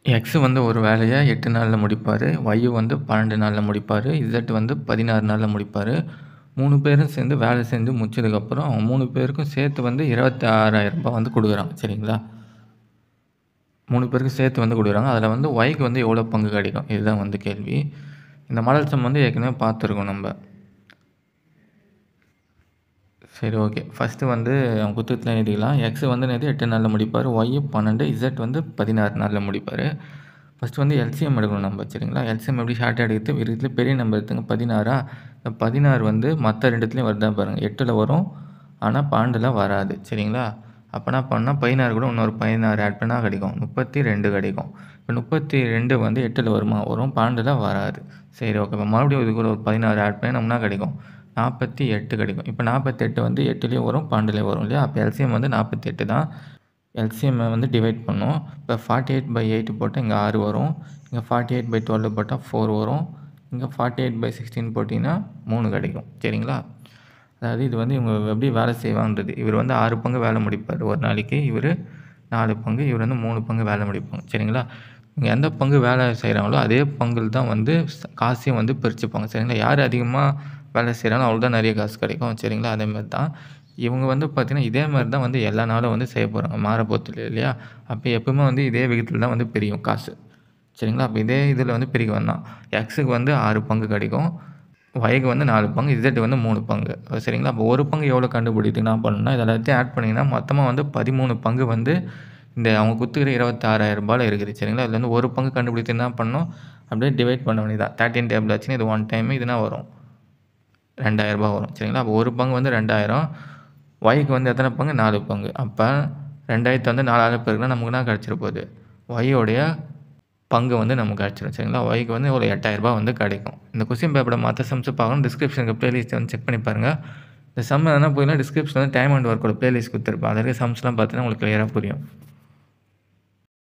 X வந்து ஒரு வேலைய 8 நாள்ல முடிப்பாரு. ஒய் வந்து 12 நாள்ல முடிப்பாரு. இசட் வந்து 16 நாள்ல முடிப்பாரு. 3 பேரும் சேர்ந்து வேலை செஞ்சு முடிச்சதுக்கப்புறம், 3 பேருக்கும் சேர்த்து வந்து ரூ. 26,000 வந்து குடுக்குறாங்க. சரிங்களா? 3 பேருக்கும் சேர்த்து வந்து குடுக்குறாங்க. அதில வந்து ஒய்க்கு வந்து எவ்வளோ பங்கு கிடைக்கும்? இதுதான் வந்து கேள்வி. இந்த மாடல் சம் வந்து ஏற்கனவே பார்த்துருக்கோம் நம்ப. சரி ஓகே. ஃபர்ஸ்ட்டு வந்து அவங்க குடுத்ததுல எழுதிக்கலாம். எக்ஸ் வந்து என்னது 8 நாள்ல முடிப்பாரு. ஒய் 12, இசட் வந்து 16 நாள்ல முடிப்பாரு. ஃபர்ஸ்ட்டு வந்து எல்சிஎம் எடுக்கணும் நம்ப. சரிங்களா? எல்சிஎம் எப்படி ஷார்ட்டா எடுக்குறது? இருக்கிறதுலே பெரிய நம்பர் எடுத்துங்க 16 இந்த 16 வந்து மத்த 2த்துலயும் வருதா பாருங்க. 8ல வரும். ஆனா 12ல வராது. சரிங்களா? அப்ப என்ன பண்ணணும்னா 16 கூட இன்னொரு 16 ஆட் பண்ணா கிடைக்கும். 32 கிடைக்கும். இப்ப 32 வந்து 8ல வருமா? வரும். 12ல வராது. சரி ஓகே. இப்ப மறுபடியும் இது கூட ஒரு 16 ஆட் பண்ணா நமக்கு என்ன கிடைக்கும்? 48 கிடைக்கும். இப்ப 48 வந்து 8லயும் வரும், 12லயும் வரும் இல்லையா? அப்ப எல்சிஎம் வந்து 48 தான். எல்சிஎம்ம வந்து டிவைட் பண்ணணும். இப்ப 48/8 போட்டா இங்க 6 வரும். இங்க 48/12 போட்டா 4 வரும். இங்க 48/16 போட்டீங்கன்னா 3 கிடைக்கும். சரிங்களா? அதாவது இது வந்து இவங்க எப்படி வேலை செய்வாங்கன்றது. இவரு வந்து 6 பங்கு வேலை முடிப்பாரு ஒரு நாளைக்கு. இவரு 4 பங்கு, இவரு வந்து 3 பங்கு வேலை முடிப்பாங்க. சரிங்களா? இவங்க எந்த பங்கு வேலை செய்றாங்களோ, அதே பங்கில தான் வந்து காசையும் வந்து பிரிச்சுப்பாங்க. சரிங்களா? யார் அதிகமா வேலை செய்றாங்களோ, அவங்களுக்கு தான் நெறைய காசு கிடைக்கும். சரிங்களா? அதே மாரி தான். இவங்க வந்து பார்த்தீங்கன்னா, இதே மாரி தான் வந்து எல்லா நாளும் வந்து செய்ய போறாங்க. மாறப்போறதில்ல இல்லையா? அப்ப எப்பவுமே வந்து இதே விகிதத்தில தான் வந்து பிரியும் காசு. சரிங்களா? அப்ப இதே இதில வந்து பிரிக்க வேண்டாம். எக்ஸுக்கு வந்து 6 பங்கு கிடைக்கும். ஒய்க்கு வந்து 4 பங்கு, இசட்டுக்கு வந்து 3 பங்கு. சரிங்களா? அப்போ 1 பங்கு எவ்வளோ கண்டுபிடிக்கிறதுக்கு என்ன பண்ணணும்னா, இது எல்லாத்தையும் ஆட் பண்ணீங்கன்னா, மொத்தமா வந்து 13 பங்கு வந்து இந்த அவங்க குடுத்துக்கிற ரூ. 26,000 இருக்குது. சரிங்களா? இதுல இருந்து 1 பங்கு கண்டுபிடித்து என்ன பண்ணணும்? அப்படியே டிவைட் பண்ண வேண்டியது தான். 13 டேபிள் ஆச்சுன்னா இது 1 டைம் இது என்ன வரும்? ரூ. 2,000 வரும். சரிங்களா? அப்போ 1 பங்கு வந்து 2,000. ஒய்க்கு வந்து எத்தனை பங்கு? 4 பங்கு. அப்ப 2000 வந்து 4ஆல பெருக்குனா நமக்கு என்ன கிடைச்சிற போகுது? ஒய்யோடைய பங்கு வந்து நமக்கு கிடைச்சிரும். சரிங்களா? ஒய்க்கு வந்து ஒரு ரூ. 8,000 வந்து கிடைக்கும். இந்த கொஸ்டின் பேப்பரோட மத்த சம்ஸ் பார்க்கணும். டிஸ்கிரிப்ஷனுக்கு பிளேலிஸ்ட் வந்து செக் பண்ணி பாருங்க. இந்த சம் எதனா புரியலனா டிஸ்கிரிப்ஷன்ல வந்து டைம் அண்ட் ஒர்க்கோட பிளேலிஸ்ட் குடுத்துருப்பேன். அதில இருக்க சம்ஸ்லாம் பார்த்தீங்கன்னா உங்களுக்கு கிளியரா புரியும்.